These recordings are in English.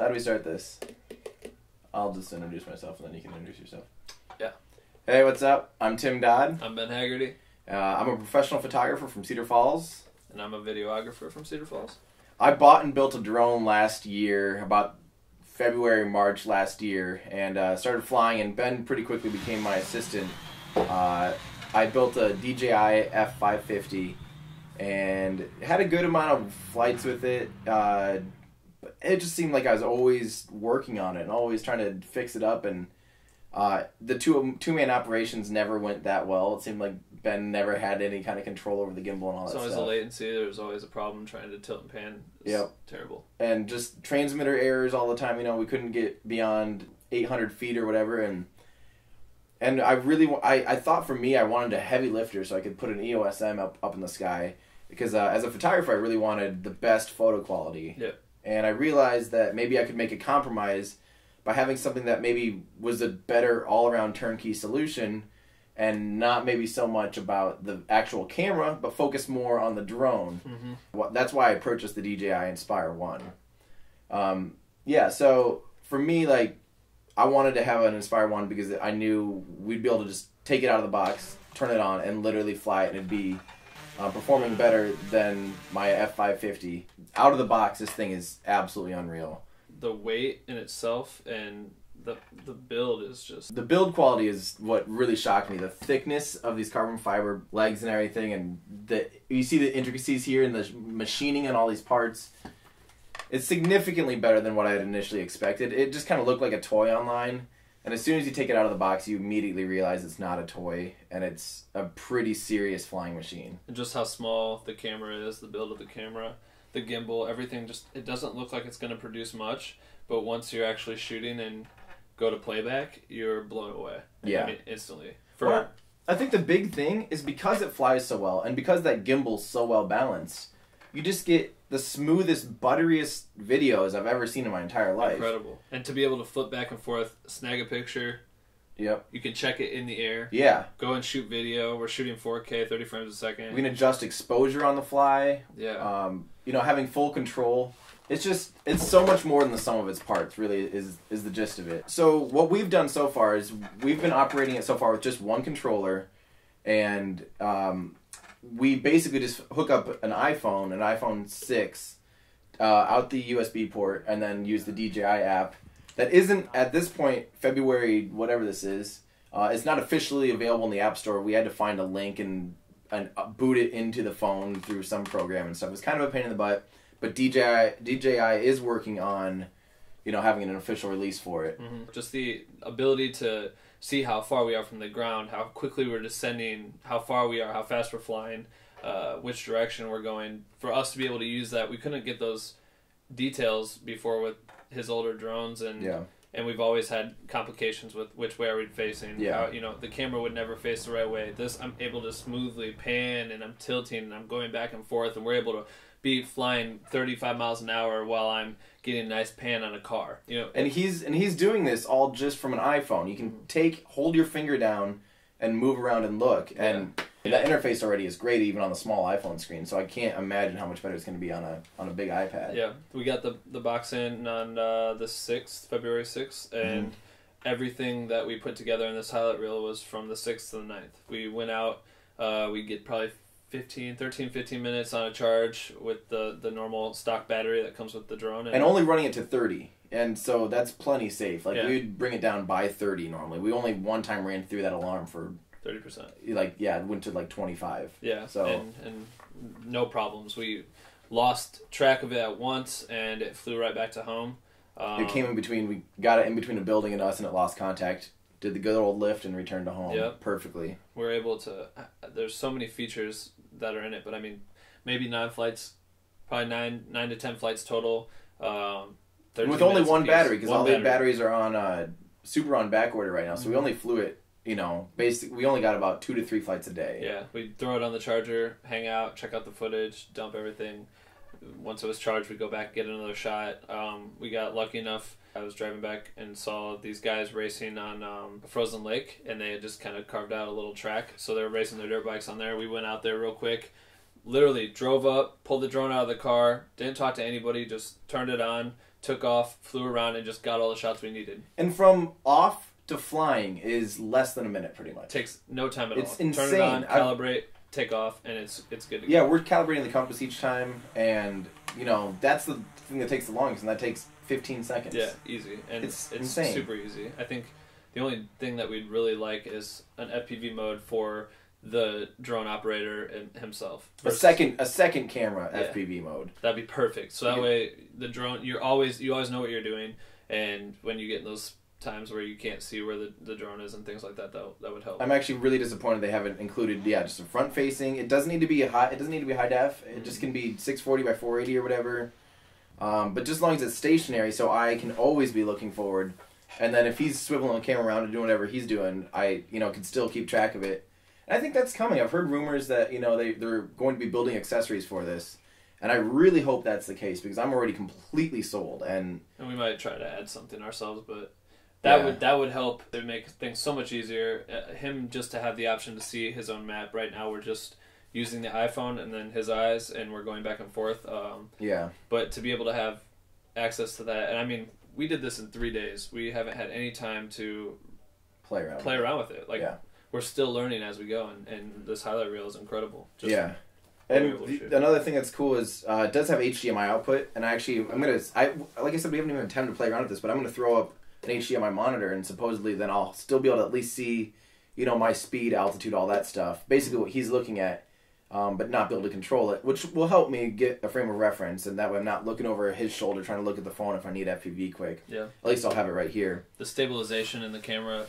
How do we start this? I'll just introduce myself and then you can introduce yourself. Yeah. Hey, what's up? I'm Tim Dodd. I'm Ben Hagarty. I'm a professional photographer from Cedar Falls. And I'm a videographer from Cedar Falls. I bought and built a drone last year, about February, March last year, and started flying, and Ben pretty quickly became my assistant. I built a DJI F550 and had a good amount of flights with it. It just seemed like I was always working on it and always trying to fix it up, and the two-man operations never went that well. It seemed like Ben never had any kind of control over the gimbal and all that stuff. There's always a latency. There's always a problem trying to tilt and pan. It's terrible. And just transmitter errors all the time. You know, we couldn't get beyond 800 feet or whatever, and I thought for me I wanted a heavy lifter so I could put an EOS M up in the sky, because as a photographer I really wanted the best photo quality. Yep. And I realized that maybe I could make a compromise by having something that maybe was a better all-around turnkey solution, and not maybe so much about the actual camera, but focus more on the drone. Mm-hmm. That's why I purchased the DJI Inspire 1. So for me, like, I wanted to have an Inspire 1 because I knew we'd be able to just take it out of the box, turn it on, and literally fly it, and it'd be performing better than my F550. Out of the box, this thing is absolutely unreal. The weight in itself and the build is just... The build quality is what really shocked me. The thickness of these carbon fiber legs and everything, and you see the intricacies here in the machining and all these parts. It's significantly better than what I had initially expected. It just kind of looked like a toy online, and as soon as you take it out of the box, you immediately realize it's not a toy, and it's a pretty serious flying machine. And just how small the camera is, the build of the camera, the gimbal, everything, just, it doesn't look like it's going to produce much, but once you're actually shooting and go to playback, you're blown away. Yeah. I mean, instantly. I think the big thing is because it flies so well, and because that gimbal's so well balanced, you just get the smoothest, butteriest videos I've ever seen in my entire life. Incredible. And to be able to flip back and forth, snag a picture. Yep. You can check it in the air. Yeah. Go and shoot video. We're shooting 4K, 30 frames a second. We can adjust exposure on the fly. Yeah. Having full control. It's so much more than the sum of its parts, really, is the gist of it. So what we've done so far is we've been operating it so far with just one controller, and we basically just hook up an iPhone 6, out the USB port, and then use the DJI app. That isn't, at this point, February, whatever this is, it's not officially available in the App Store. We had to find a link and boot it into the phone through some program and stuff. It's kind of a pain in the butt. But DJI is working on, having an official release for it. Mm-hmm. Just the ability to see how far we are from the ground, how quickly we're descending, how far we are, how fast we're flying, which direction we're going. For us to be able to use that, we couldn't get those details before with his older drones, and we've always had complications with which way are we facing. Yeah. The camera would never face the right way. This, I'm able to smoothly pan, and I'm tilting, and I'm going back and forth, and we're able to be flying 35 miles an hour while I'm getting a nice pan on a car. And he's doing this all just from an iPhone. You can hold your finger down and move around and look, and that interface already is great even on the small iPhone screen. So I can't imagine how much better it's going to be on a big iPad. Yeah, we got the box in on the 6th, February 6th, and everything that we put together in this highlight reel was from the 6th to the 9th. We went out, we get probably 15 minutes on a charge with the normal stock battery that comes with the drone. And only running it to 30. And so that's plenty safe. Like, we'd bring it down by 30 normally. We only one time ran through that alarm for 30%. It went to 25. Yeah. So and no problems. We lost track of it at once, and it flew right back to home. It came in between. We got it in between a building and us, and it lost contact. Did the good old lift and returned to home perfectly. We're able to... There's so many features that are in it, but I mean, maybe 9 flights, probably 9 to 10 flights total. With only one battery, because all the batteries are on super on back order right now, so we only flew it, basically, we only got about 2 to 3 flights a day. Yeah, we throw it on the charger, hang out, check out the footage, dump everything. Once it was charged, we'd go back, get another shot. We got lucky enough. I was driving back and saw these guys racing on a frozen lake, and they had just kind of carved out a little track. So they were racing their dirt bikes on there. We went out there real quick, literally drove up, pulled the drone out of the car, didn't talk to anybody, just turned it on, took off, flew around, and just got all the shots we needed. And from off to flying is less than a minute, pretty much. Takes no time at all. It's insane. Turn it on, calibrate, take off, and it's good to go. Yeah, we're calibrating the compass each time, and you know that's the thing that takes the longest, and that takes 15 seconds. Yeah, easy, and it's insane. Super easy. I think the only thing that we'd really like is an FPV mode for the drone operator himself. A second camera FPV mode. That'd be perfect. So that way the drone you always know what you're doing, and when you get in those times where you can't see where the drone is and things like that, that would help. I'm actually really disappointed they haven't included just a front facing. It doesn't need to be high def. It just can be 640 by 480 or whatever. But just as long as it's stationary, so I can always be looking forward. And then if he's swiveling the camera around and doing whatever he's doing, I can still keep track of it. And I think that's coming. I've heard rumors that they're going to be building accessories for this. And I really hope that's the case because I'm already completely sold. And we might try to add something ourselves, but that would help. It would make things so much easier. Him just to have the option to see his own map. Right now we're just using the iPhone and then his eyes, and we're going back and forth. But to be able to have access to that, and I mean, we did this in 3 days. We haven't had any time to play around with it. We're still learning as we go, and this highlight reel is incredible. And another thing that's cool is it does have HDMI output, and like I said, we haven't even had time to play around with this, but I'm gonna throw up an HDMI monitor, and supposedly then I'll still be able to at least see, my speed, altitude, all that stuff. Basically what he's looking at, but not be able to control it, which will help me get a frame of reference, and that way I'm not looking over his shoulder trying to look at the phone if I need FPV quick. Yeah. At least I'll have it right here. The stabilization in the camera,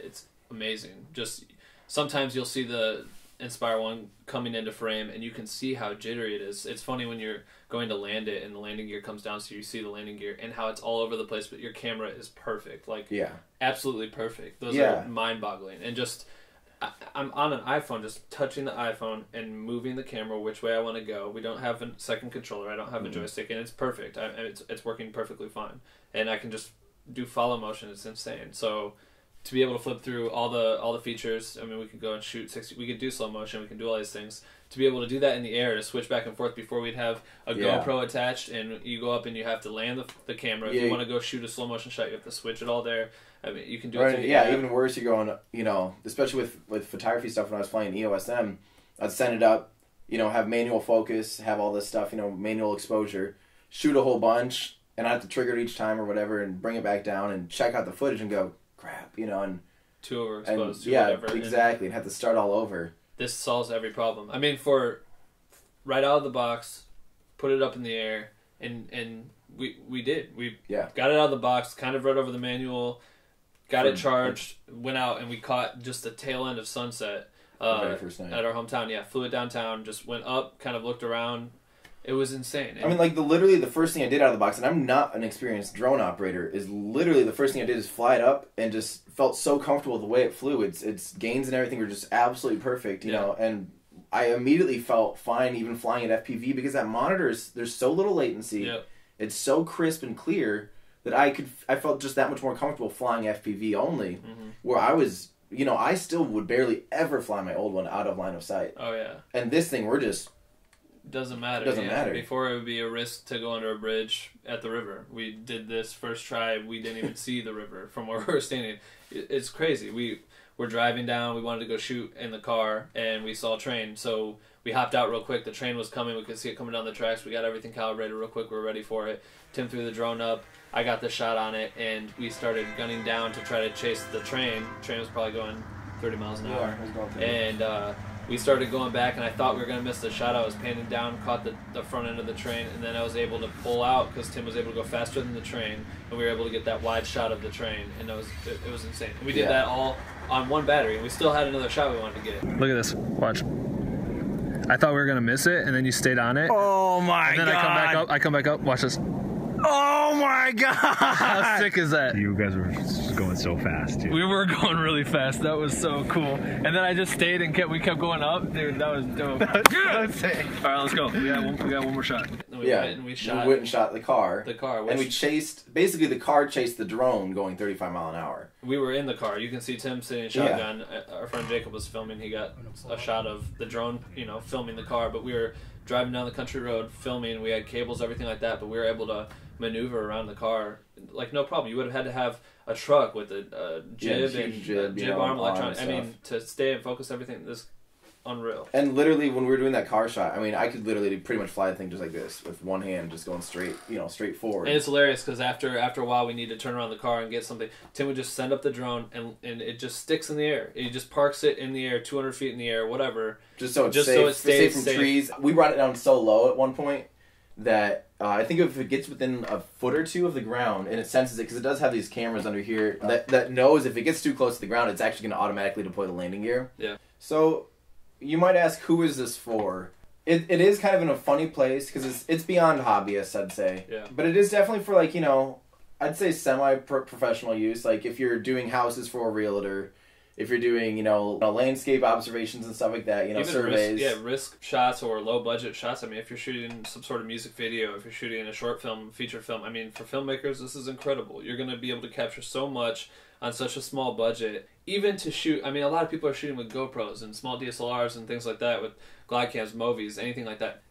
it's amazing. Just sometimes you'll see the Inspire 1 coming into frame and you can see how jittery it is. It's funny when you're going to land it and the landing gear comes down, so you see the landing gear and how it's all over the place, but your camera is perfect. Absolutely perfect. Those are mind-boggling. And just I'm on an iPhone, just touching the iPhone and moving the camera which way I want to go. We don't have a second controller. I don't have a joystick, and it's perfect. It's working perfectly fine. And I can just do follow motion. It's insane. So to be able to flip through all the features, I mean, we could go and shoot 60. We could do slow motion. We can do all these things. To be able to do that in the air, to switch back and forth. Before we'd have a GoPro attached, and you go up and you have to land the camera. If you want to go shoot a slow motion shot, you have to switch it all there. I mean, you can do it. Even worse, you're going, especially with photography stuff. When I was flying EOS M, I'd send it up, have manual focus, have all this stuff, manual exposure, shoot a whole bunch, and I have to trigger it each time or whatever, and bring it back down and check out the footage and go, crap, and too overexposed, whatever. Exactly, and have to start all over. This solves every problem. I mean, for right out of the box, put it up in the air, and we did. We got it out of the box, kind of read over the manual, got it charged, went out, and we caught just the tail end of sunset at our hometown. Yeah, flew it downtown, just went up, kind of looked around. It was insane. I mean, literally the first thing I did out of the box, and I'm not an experienced drone operator, is literally the first thing I did is fly it up and just felt so comfortable with the way it flew. Its gains and everything were just absolutely perfect, you know, and I immediately felt fine even flying at FPV because that monitor there's so little latency. Yep. It's so crisp and clear that I felt just that much more comfortable flying FPV only, where I was, I still would barely ever fly my old one out of line of sight. Oh, yeah. And this thing, we're just... Doesn't matter. Before, it would be a risk to go under a bridge at the river. We did this first try. We didn't even see the river from where we were standing. It's crazy. We were driving down. We wanted to go shoot in the car, and we saw a train. So we hopped out real quick. The train was coming. We could see it coming down the tracks. We got everything calibrated real quick. We were ready for it. Tim threw the drone up. I got the shot on it, and we started gunning down to try to chase the train. The train was probably going 30 miles an hour. And we started going back, and I thought we were going to miss the shot. I was panning down, caught the front end of the train, and then I was able to pull out because Tim was able to go faster than the train, and we were able to get that wide shot of the train, and it was insane. And we did that all on one battery, and we still had another shot we wanted to get. Look at this. Watch. I thought we were going to miss it, and then you stayed on it. Oh, my God. And then I come back up. Watch this. Oh my God! How sick is that? You guys were just going so fast, dude. We were going really fast. That was so cool. And then I just stayed and we kept going up. Dude, that was dope. That was sick. All right, let's go. We got one more shot. We went and shot the car. And we chased, basically the car chased the drone going 35 mile an hour. We were in the car. You can see Tim sitting in shotgun. Our friend Jacob was filming. He got a shot of the drone, filming the car. But we were driving down the country road, filming. We had cables, everything like that. But we were able to maneuver around the car, like no problem. You would have had to have a truck with a jib and jib, jib arm electronic. I mean, stuff. to stay and focus everything. This unreal. And literally, when we were doing that car shot, I mean, I could literally pretty much fly the thing just like this with one hand, just going straight, straight forward. And it's hilarious because after a while, we need to turn around the car and get something. Tim would just send up the drone, and it just sticks in the air. He just parks it in the air, 200 feet in the air, whatever. Just so it's safe, stays from safe. trees. We brought it down so low at one point that I think if it gets within a foot or two of the ground and it senses it, because it does have these cameras under here that knows if it gets too close to the ground, it's actually going to automatically deploy the landing gear. Yeah. So you might ask, who is this for? It is kind of in a funny place because it's beyond hobbyists, I'd say. Yeah. But it is definitely for, like, I'd say semi-professional use. Like if you're doing houses for a realtor, if you're doing, landscape observations and stuff like that, Even surveys. risk shots or low budget shots. I mean, if you're shooting some sort of music video, if you're shooting a short film, feature film, I mean, for filmmakers, this is incredible. You're going to be able to capture so much on such a small budget. Even to shoot, I mean, a lot of people are shooting with GoPros and small DSLRs and things like that, with glide cams, movies, anything like that.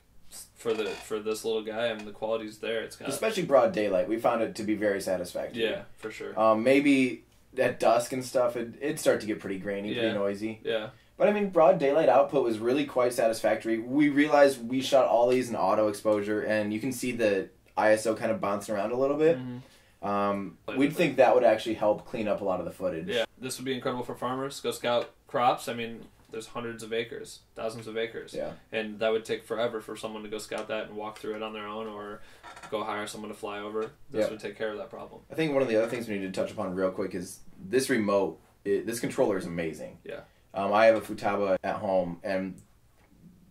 For this little guy, I mean, the quality's there. It's kind of, especially broad daylight. We found it to be very satisfactory. Yeah, for sure. Maybe at dusk and stuff, it'd start to get pretty grainy, pretty noisy. Yeah. But I mean, broad daylight output was really quite satisfactory. We realized we shot all these in auto exposure, and you can see the ISO kind of bouncing around a little bit. Mm-hmm. We'd think that would actually help clean up a lot of the footage. Yeah, this would be incredible for farmers. Go scout crops. I mean, there's hundreds of acres, thousands of acres. Yeah. And that would take forever for someone to go scout that and walk through it on their own, or go hire someone to fly over. This would take care of that problem. I think one of the other things we need to touch upon real quick is this remote. This controller is amazing. Yeah. I have a Futaba at home, and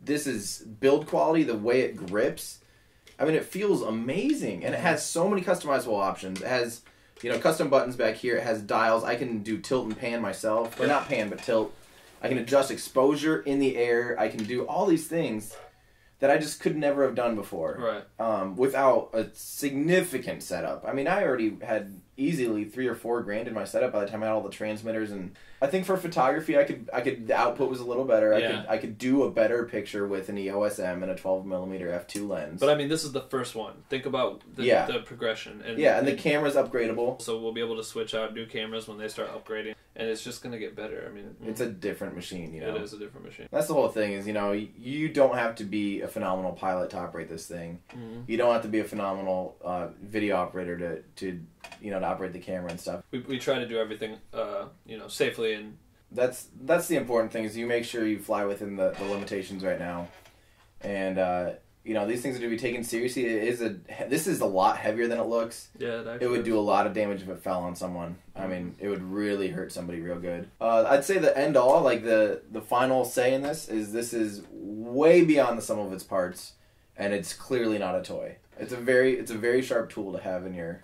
this is build quality, the way it grips. I mean, it feels amazing, and it has so many customizable options. It has, custom buttons back here. It has dials. I can do tilt and pan myself. Or not pan, but tilt. I can adjust exposure in the air. I can do all these things that I just could never have done before. Right. Without a significant setup. I mean, I already had easily $3,000 or $4,000 in my setup by the time I had all the transmitters, and I think for photography, I could the output was a little better. Yeah. I could do a better picture with an EOS M and a 12mm f2 lens. But I mean, this is the first one. Think about the progression. And the camera's upgradable. So we'll be able to switch out new cameras when they start upgrading, and it's just going to get better. I mean, it's a different machine, It is a different machine. That's the whole thing is, you don't have to be a phenomenal pilot to operate this thing. Mm-hmm. You don't have to be a phenomenal video operator to operate the camera and stuff. We try to do everything, safely, and that's the important thing is you make sure you fly within the limitations right now. And, these things are to be taken seriously. This is a lot heavier than it looks. Yeah, it would do a lot of damage if it fell on someone. I mean, it would really hurt somebody real good. I'd say the end all, like the final say in this is way beyond the sum of its parts, and it's clearly not a toy. It's a very sharp tool to have in your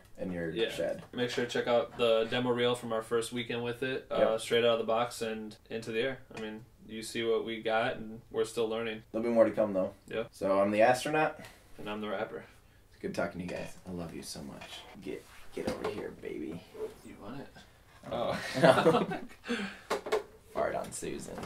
shed. Make sure to check out the demo reel from our first weekend with it, straight out of the box and into the air. I mean, you see what we got, and we're still learning. There'll be more to come, though. Yeah. So I'm the astronaut. And I'm the rapper. It's good talking to you guys. I love you so much. Get over here, baby. You want it? Oh. Fart on Susan.